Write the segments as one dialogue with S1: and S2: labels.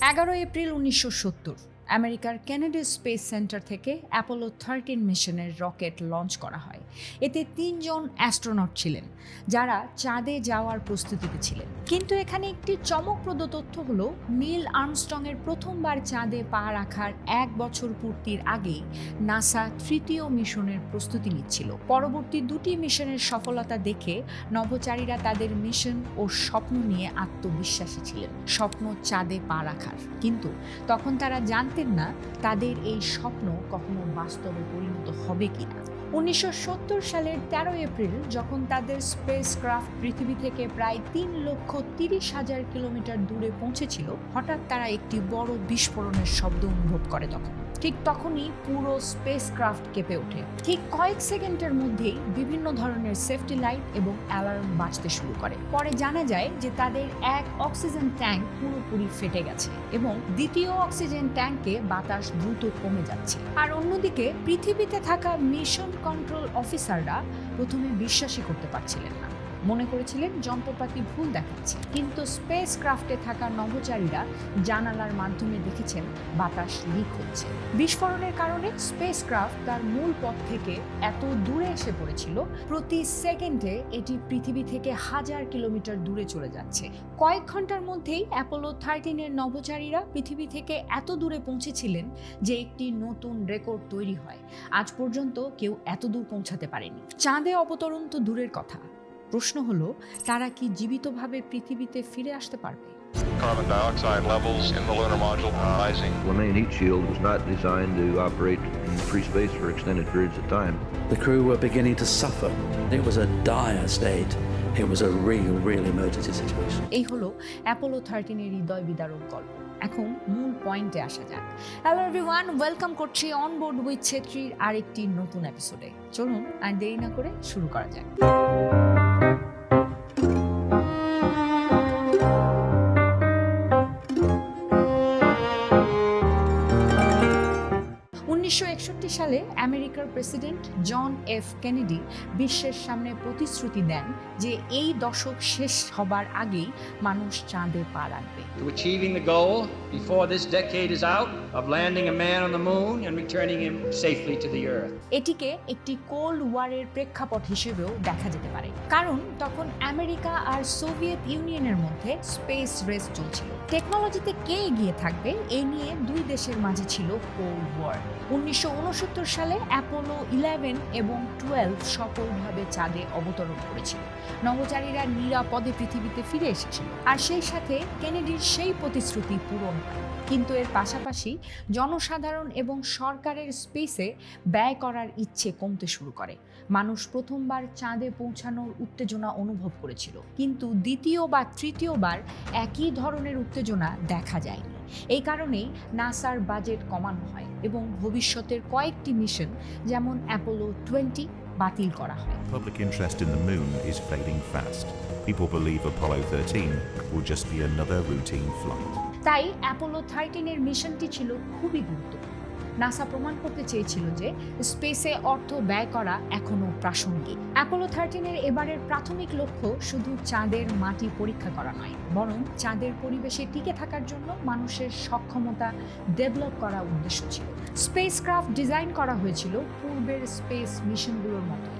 S1: 11 April 1970 আমেরিকার Kennedy space centre থেকে Apollo 13 মিশনের রকেট লঞ্চ করা হয়। এতে 3 জন অ্যাস্ট্রোনট ছিলেন যারা চাঁদে যাওয়ার প্রস্তুতিতে ছিলেন। কিন্তু এখানে একটি চমকপ্রদ তথ্য হলো, নীল আর্মস্ট্রংয়ের প্রথমবার চাঁদে পা রাখার 1 বছর পূর্তির আগেই নাসা তৃতীয় মিশনের প্রস্তুতি নিচ্ছিল। পরবর্তী 2টি মিশনের সফলতা দেখে নভোচারীরা তাদের মিশন ও স্বপ্ন নিয়ে আত্মবিশ্বাসী ছিলেন, স্বপ্ন চাঁদে পা রাখার। কিন্তু তখন তারা জানতেন না তাদের এই স্বপ্ন কখনো বাস্তবে পরিণত হবে কিনা। 1970 সালের 13 এপ্রিল যখন তাদের স্পেসক্রাফট পৃথিবী থেকে প্রায় 3,30,000 কিলোমিটার দূরে পৌঁছেছিল, হঠাৎ তারা একটি বড় বিস্ফোরণের শব্দ অনুভব করে। ঠিক তখনই পুরো স্পেসক্রাফট কেঁপে ওঠে। ঠিক কয়েক সেকেন্ডের মধ্যেই বিভিন্ন ধরনের সেফটি লাইট এবং অ্যালার্ম বাজতে শুরু করে। পরে জানা যায় যে তাদের এক অক্সিজেন ট্যাঙ্ক পুরোপুরি ফেটে গেছে এবং দ্বিতীয় অক্সিজেন ট্যাঙ্কে বাতাস দ্রুত কমে যাচ্ছে। আর অন্যদিকে পৃথিবীতে থাকা মিশন কন্ট্রোল অফিসাররা প্রথমে বিশ্বাসই করতে পারছিলেন না, মনে করেছিলেন যন্ত্রপাতি ভুল দেখাচ্ছে। কিন্তু স্পেস ক্রাফটে থাকা নভোচারীরা জানালার মাধ্যমে দেখেছেন বাতাস লিক হচ্ছে। বিস্ফোরণের কারণে স্পেস ক্রাফট তার মূল পথ থেকে এত দূরে এসে পড়েছিল, প্রতি সেকেন্ডে এটি পৃথিবী থেকে 1000 কিলোমিটার দূরে চলে যাচ্ছে। কয়েক ঘন্টার মধ্যেই অ্যাপোলো 13 এর নভোচারীরা পৃথিবী থেকে এত দূরে পৌঁছেছিলেন যে একটি নতুন রেকর্ড তৈরি হয়। আজ পর্যন্ত কেউ এত দূর পৌঁছাতে পারেনি। চাঁদে অবতরণ তো দূরের কথা, প্রশ্ন হলো তারা কি জীবিতভাবে পৃথিবীতে ফিরে আসতে পারবে?
S2: Carbon dioxide levels in the lunar module are rising.
S3: The main heat shield was not designed to operate in free space for extended periods of time.
S4: The crew were beginning to suffer. It was a dire state. It was a real emergency situation.
S1: এই হলো Apollo 13 এর হৃদয় বিদারক গল্প। এখন মূল পয়েন্টে আসা যাক। হ্যালো এভরিওয়ান, ওয়েলকাম করছি অন বোর্ড উইথ ছেত্রীর আরেকটি নতুন এপিসোডে। চলুন আর দেরি না করে শুরু করা যাক। 1961 সালে আমেরিকার প্রেসিডেন্ট জন এফ কেনেডি বিশ্বের সামনে প্রতিশ্রুতি দেন যে এই দশক শেষ হবার আগেই মানুষ চাঁদে পা রাখবে।
S5: To achieving the goal before this decade is out of landing a man on the moon and returning him safely to the earth.
S1: এটিকে একটি কোল্ড ওয়ারের প্রেক্ষাপট হিসেবেও দেখা যেতে পারে, কারণ তখন আমেরিকা আর সোভিয়েত ইউনিয়নের মধ্যে স্পেস রেস চলছিল। টেকনোলজিতে কে এগিয়ে থাকবে এই নিয়ে দুই দেশের মাঝে ছিল কোল্ড ওয়ার। 1969 সালে অ্যাপোলো 11 এবং 12 সফলভাবে চাঁদে অবতরণ করেছিল। নভোচারীরা নিরাপদে পৃথিবীতে ফিরে এসেছিল, আর সেই সাথে কেনেডির সেই প্রতিশ্রুতি পূরণ হয়। কিন্তু এর পাশাপাশি জনসাধারণ এবং সরকারের স্পেসে ব্যয় করার ইচ্ছে কমতে শুরু করে। মানুষ প্রথমবার চাঁদে পৌঁছানোর উত্তেজনা অনুভব করেছিল, কিন্তু দ্বিতীয় বা তৃতীয়বার একই ধরনের উত্তেজনা দেখা যায়নি। এই কারণেই নাসার বাজেট কমানো হয় এবং ভবিষ্যতের কয়েকটি মিশন যেমন অ্যাপোলো 20 বাতিল করা হয়।
S6: Public interest in the moon is fading fast. People believe Apollo 13 will just be another routine flight.
S1: তাই অ্যাপোলো 13 এর মিশনটি ছিল খুবই গুরুত্বপূর্ণ। নাসা প্রমাণ করতে চেয়েছিল যে স্পেসে অর্থ ব্যয় করা এখনো প্রাসঙ্গিক। অ্যাপোলো 13 এর এবারের প্রাথমিক লক্ষ্য শুধু চাঁদের মাটি পরীক্ষা করা নয়, বরং চাঁদের পরিবেশে টিকে থাকার জন্য মানুষের সক্ষমতা ডেভেলপ করা উদ্দেশ্য ছিল। স্পেসক্রাফট ডিজাইন করা হয়েছিল পূর্বের স্পেস মিশনগুলোর মতো।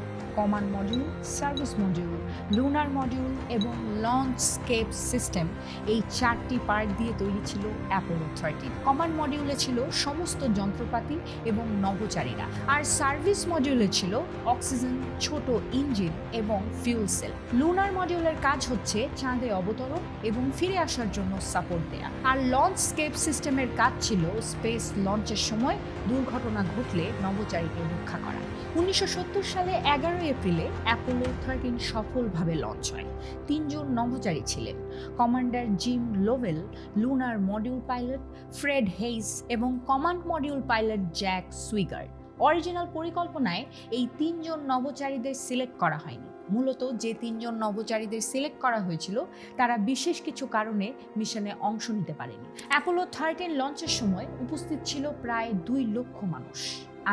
S1: Command module, service module, lunar module এবং লঞ্চস্কেপ সিস্টেম, এই 4টি পার্ট দিয়ে তৈরি ছিল অ্যাপোলো 13। কমান্ড মডিউলে ছিল সমস্ত যন্ত্রপাতি এবং নভোচারীরা, আর সার্ভিস মডিউলে ছিল অক্সিজেন, ছোট ইঞ্জিন এবং ফিউল সেল। লুনার মডিউলের কাজ হচ্ছে চাঁদে অবতরণ এবং ফিরে আসার জন্য সাপোর্ট দেয়া, আর লঞ্চস্কেপ সিস্টেমের কাজ ছিল স্পেস লঞ্চের সময় দুর্ঘটনা ঘটলে নভোচারীকে রক্ষা করা। 1970 সালে 11 এপ্রিলে অ্যাপোলো 13 সফলভাবে লঞ্চ হয়। 3 জন নভোচারী ছিলেন, commander Jim Lovell, lunar module pilot Fred Haise এবং command module pilot Jack Swigert. Original পরিকল্পনায় এই 3 জন নভোচারীদের সিলেক্ট করা হয়নি। মূলত যে 3 জন নভোচারীদের সিলেক্ট করা হয়েছিল তারা বিশেষ কিছু কারণে মিশনে অংশ নিতে পারেনি। অ্যাপোলো 13 লঞ্চের সময় উপস্থিত ছিল প্রায় 2 লক্ষ মানুষ।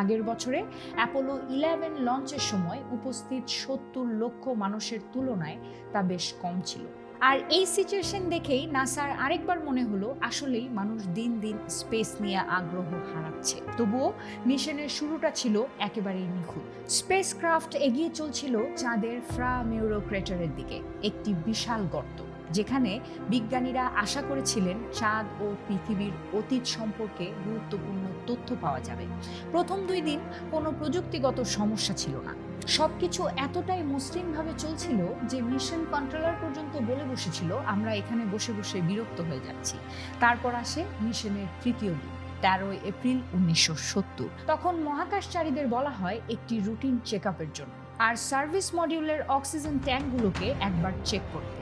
S1: আগের বছরে অ্যাপোলো 11 লঞ্চের সময় উপস্থিত 70 লক্ষ মানুষের তুলনায় তা বেশ কম ছিল। আর এই সিচুয়েশন দেখেই নাসার আরেকবার মনে হলো আসলেই মানুষ দিন দিন স্পেস নিয়ে আগ্রহ হারাচ্ছে। তবুও মিশনের শুরুটা ছিল একেবারেই নিখুঁত। স্পেসক্রাফট এগিয়ে চলছিল চাঁদের ফ্রা মেউরো ক্রেটারের দিকে, একটি বিশাল গর্ত যেখানে বিজ্ঞানীরা আশা করেছিলেন চাঁদ ও পৃথিবীর অতীত সম্পর্কে গুরুত্বপূর্ণ তথ্য পাওয়া যাবে। প্রথম 2 দিন কোনো প্রযুক্তিগত সমস্যা ছিল না। সবকিছু এতটাই মসৃণভাবে চলছিল যে মিশন কন্ট্রোলার পর্যন্ত বলে বসেছিল, আমরা এখানে বসে বসে বিরক্ত হয়ে যাচ্ছি। তারপর আসে মিশনের তৃতীয় দিন, 13 এপ্রিল 1970। তখন মহাকাশচারীদের বলা হয় একটি রুটিন চেক আপের জন্য আর সার্ভিস মডিউলের অক্সিজেন ট্যাঙ্কগুলোকে একবার চেক করতে।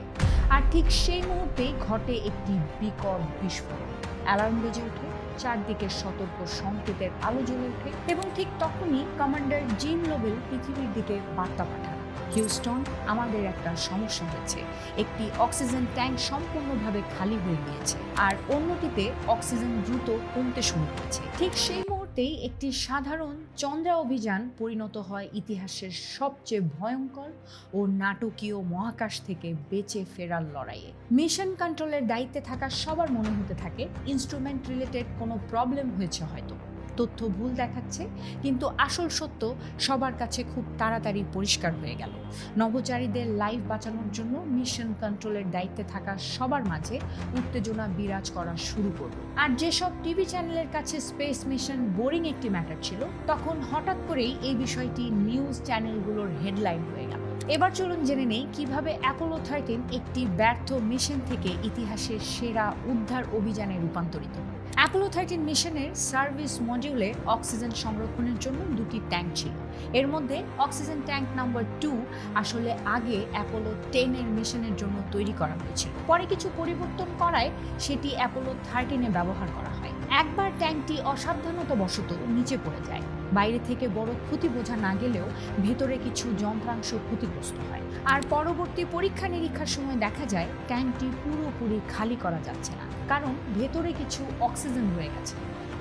S1: আর ঠিক সেই মুহূর্তেই ঘটে একটি বিকট বিস্ফোরণ। অ্যালার্ম বেজে ওঠে, চারদিকে সতর্ক সংকেতের আলো জ্বলে ওঠে এবং ঠিক তখনই কমান্ডার জিম লোবেল পৃথিবীর দিকে বার্তা পাঠান, হিউস্টন, আমাদের একটা সমস্যা হয়েছে। একটি অক্সিজেন ট্যাঙ্ক সম্পূর্ণভাবে খালি হয়ে গিয়েছে আর অন্যটিতে অক্সিজেন দ্রুত কমতে শুরু করেছে। ঠিক সেই মুহূর্তেই একটি সাধারণ চন্দ্রা অভিযান পরিণত হয় ইতিহাসের সবচেয়ে ভয়ঙ্কর ও নাটকীয় মহাকাশ থেকে বেঁচে ফেরার লড়াইয়ে। মিশন কন্ট্রোলের দায়িত্বে থাকা সবার মনে হতে থাকে ইনস্ট্রুমেন্ট রিলেটেড কোনো প্রবলেম হয়েছে হয়তো, তথ্য ভুল দেখাচ্ছে। কিন্তু আসল সত্য সবার কাছে খুব তাড়াতাড়ি পরিষ্কার হয়ে গেল। নভোচারীদের লাইফ বাঁচানোর জন্য মিশন কন্ট্রোলের দায়িত্বে থাকা সবার মাঝে উত্তেজনা বিরাজ করা শুরু করল। আর যেসব টিভি চ্যানেলের কাছে স্পেস মিশন বোরিং একটি ম্যাটার ছিল, তখন হঠাৎ করেই এই বিষয়টি নিউজ চ্যানেলগুলোর হেডলাইন হয়ে গেল। এবার চলুন জেনে নেই কিভাবে অ্যাপোলো 13 একটি ব্যর্থ মিশন থেকে ইতিহাসের সেরা উদ্ধার অভিযানে রূপান্তরিত হয়। অ্যাপোলো 13 মিশনের সার্ভিস মডিউলে অক্সিজেন সংরক্ষণের জন্য 2টি ট্যাঙ্ক ছিল। এর মধ্যে অক্সিজেন ট্যাঙ্ক নাম্বার 2 আসলে আগে অ্যাপোলো 10 এর মিশনের জন্য তৈরি করা হয়েছিল। পরে কিছু পরিবর্তন করায় সেটি অ্যাপোলো 13 এ ব্যবহার করা হয়। একবার ট্যাঙ্কটি অসাবধানতাবশত নিচে পড়ে যায়। বাইরে থেকে বড় ক্ষতি বোঝা না গেলেও ভেতরে কিছু যন্ত্রাংশ ক্ষতিগ্রস্ত হয়। আর পরবর্তী পরীক্ষা নিরীক্ষার সময় দেখা যায় ট্যাঙ্কটি পুরোপুরি খালি করা যাচ্ছে না, কারণ ভেতরে কিছু অক্সিজেন রয়ে গেছে।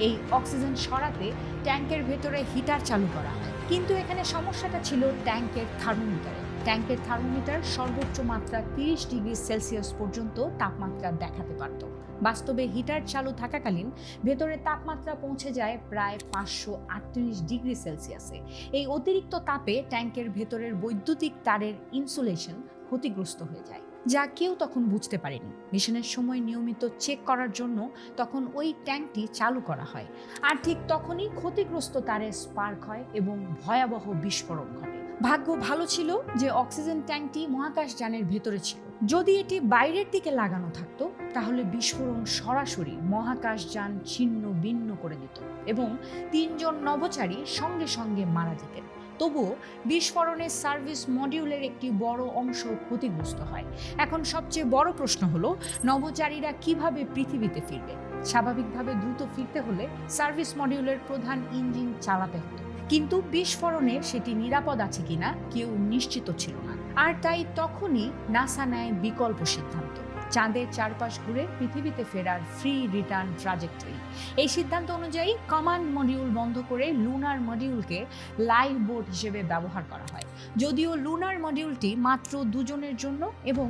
S1: এই অক্সিজেন সরাতে ট্যাঙ্কের ভেতরে হিটার চালু করা হয়, কিন্তু এখানে সমস্যাটা ছিল ট্যাঙ্কের থার্মোমিটারে। ট্যাঙ্কের থার্মোমিটার সর্বোচ্চ মাত্রা 30 ডিগ্রি সেলসিয়াস পর্যন্ত তাপমাত্রা দেখাতে পারত। বাস্তবে হিটার চালু থাকাকালীন ভেতরে তাপমাত্রা পৌঁছে যায় প্রায় 538 ডিগ্রি সেলসিয়াসে। এই অতিরিক্ত তাপে ট্যাঙ্কের ভেতরের বৈদ্যুতিক তারের ইনসুলেশন ক্ষতিগ্রস্ত হয়ে যায়, যা কেউ তখন বুঝতে পারেনি। মিশনের সময় নিয়মিত চেক করার জন্য তখন ওই ট্যাঙ্কটি চালু করা হয়, আর ঠিক তখনই ক্ষতিগ্রস্ত তারে স্পার্ক হয় এবং ভয়াবহ বিস্ফোরণ ঘটে। ভাগ্য ভালো ছিল যে অক্সিজেন ট্যাঙ্কটি মহাকাশযানের ভেতরে ছিল। যদি এটি বাইরের দিকে লাগানো থাকতো তাহলে বিস্ফোরণ সরাসরি মহাকাশযান ছিন্ন ভিন্ন করে দিত এবং 3 জন নভোচারী সঙ্গে সঙ্গে মারা যেতেন। তবুও বিস্ফোরণের সার্ভিস মডিউলের একটি বড় অংশ ক্ষতিগ্রস্ত হয়। এখন সবচেয়ে বড় প্রশ্ন হলো, নভোচারীরা কিভাবে পৃথিবীতে ফিরবে? স্বাভাবিকভাবে দ্রুত ফিরতে হলে সার্ভিস মডিউলের প্রধান ইঞ্জিন চালাতে হতো, কিন্তু বিস্ফোরণে সেটি নিরাপদ আছে কিনা কেউ নিশ্চিত ছিল না। আর তাই তখনই নাসা নেয় বিকল্প সিদ্ধান্ত, চাঁদের চারপাশ ঘুরে পৃথিবীতে ফেরার ফ্রি রিটার্ন ট্রাজেক্টরি। এই সিদ্ধান্ত অনুযায়ী কমান্ড মডিউল বন্ধ করে লুনার মডিউলকে লাইভ বোট হিসেবে ব্যবহার করা হয়। যদিও লুনার মডিউলটি মাত্র 2 জনের জন্য এবং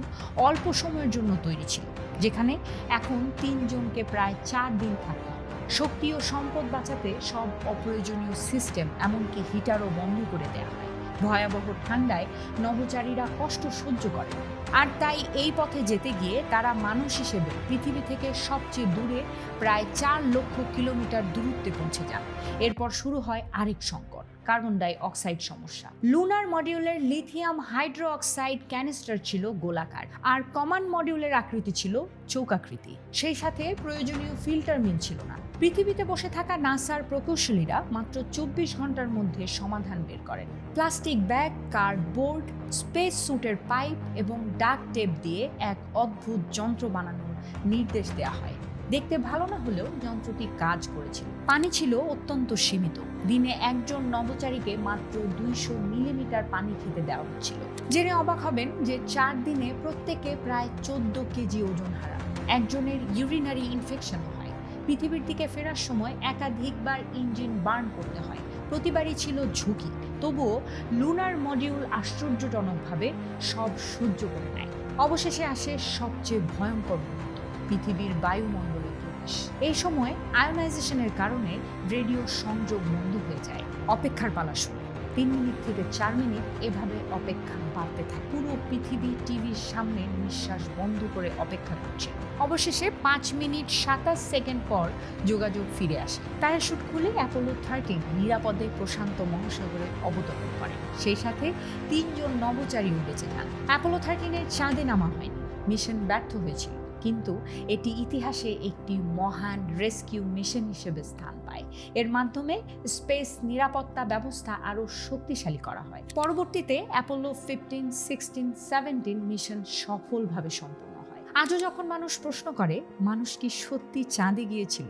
S1: অল্প সময়ের জন্য তৈরি ছিল, যেখানে এখন 3 জনকে প্রায় 4 দিন থাকতে হবে। শক্তি ও সম্পদ বাঁচাতে সব অপ্রয়োজনীয় সিস্টেম, এমনকি হিটারও বন্ধ করে দেওয়া হয়। ভয়াবহ ঠান্ডায় নভোচারীরা কষ্ট সহ্য করে, আর তাই এই পথে যেতে গিয়ে তারা মানুষ হিসেবে পৃথিবী থেকে সবচেয়ে দূরে প্রায় 4 লক্ষ কিলোমিটার দূরত্বে পৌঁছে যান। এরপর শুরু হয় আরেক সংকট, কার্বন ডাই অক্সাইড সমস্যা। লুনার মডিউলের লিথিয়াম হাইড্রো অক্সাইড ক্যানিস্টার ছিল গোলাকার, আর কমান্ড মডিউলের আকৃতি ছিল চৌকাকৃতি। সেই সাথে প্রয়োজনীয় ফিল্টার মিল ছিল না। পৃথিবীতে বসে থাকা নাসার প্রকৌশলীরা মাত্র 24 ঘন্টার মধ্যে সমাধান বের করেন। প্লাস্টিক ব্যাগ, কার্ডবোর্ড, স্পেস স্যুটের পাইপ এবং ডাক টেপ দিয়ে এক অদ্ভুত যন্ত্র বানানোর নির্দেশ দেওয়া হয়। দেখতে ভালো না হলেও যন্ত্রটি কাজ করেছিল। পানি ছিল অত্যন্ত সীমিত। দিনে একজন নভোচারীকে মাত্র 200 মিলিমিটার পানি খেতে দেওয়া হচ্ছিল। জেনে অবাক হবেন যে 4 দিনে প্রত্যেকে প্রায় 14 কেজি ওজন হারান। একজনের ইউরিনারি ইনফেকশন হয়। পৃথিবীর দিকে ফেরার সময় একাধিকবার ইঞ্জিন বার্ন করতে হয়। প্রতিবারই ছিল ঝুঁকি। তবুও লুনার মডিউল আশ্চর্যজনকভাবে সব সহ্য করে নেয়। অবশেষে আসে সবচেয়ে ভয়ঙ্কর মুহূর্ত, পৃথিবীর বায়ুমণ্ডলে প্রবেশ। এই সময় আয়োনাইজেশনের কারণে রেডিও সংযোগ বন্ধ হয়ে যায়। অপেক্ষার পালা শুরু। 3 মিনিট থেকে 4 মিনিট এভাবে অপেক্ষা বাড়তে থাকে। পুরো পৃথিবী টিভির সামনে নিঃশ্বাস বন্ধ করে অপেক্ষা করছে। অবশেষে 5 মিনিট 27 সেকেন্ড পর যোগাযোগ ফিরে আসে। প্যারাশুট খুলে অ্যাপোলো 13 নিরাপদে প্রশান্ত মহাসাগরে অবতরণ করে। সেই সাথে 3 জন নভোচারীও বেঁচে যান। অ্যাপোলো 13-এর চাঁদে নামা হয়নি, মিশন ব্যর্থ হয়েছিল, কিন্তু এটি ইতিহাসে একটি মহান রেস্কিউ মিশন হিসেবে স্থান পায়। এর মাধ্যমে স্পেস নিরাপত্তা ব্যবস্থা আরও শক্তিশালী করা হয়। পরবর্তীতে অ্যাপোলো 15, 16, 17 মিশন সফলভাবে সম্পন্ন হয়। আজও যখন মানুষ প্রশ্ন করে মানুষ কি সত্যি চাঁদে গিয়েছিল,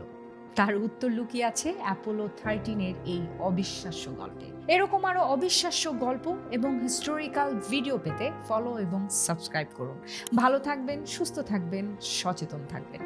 S1: তার উত্তর লুকিয়ে আছে অ্যাপোলো 13-এর এই অবিশ্বাস্য গল্পে। এরকম আরো অবিশ্বাস্য গল্প এবং হিস্টোরিক্যাল ভিডিও পেতে ফলো এবং সাবস্ক্রাইব করুন। ভালো থাকবেন, সুস্থ থাকবেন, সচেতন থাকবেন।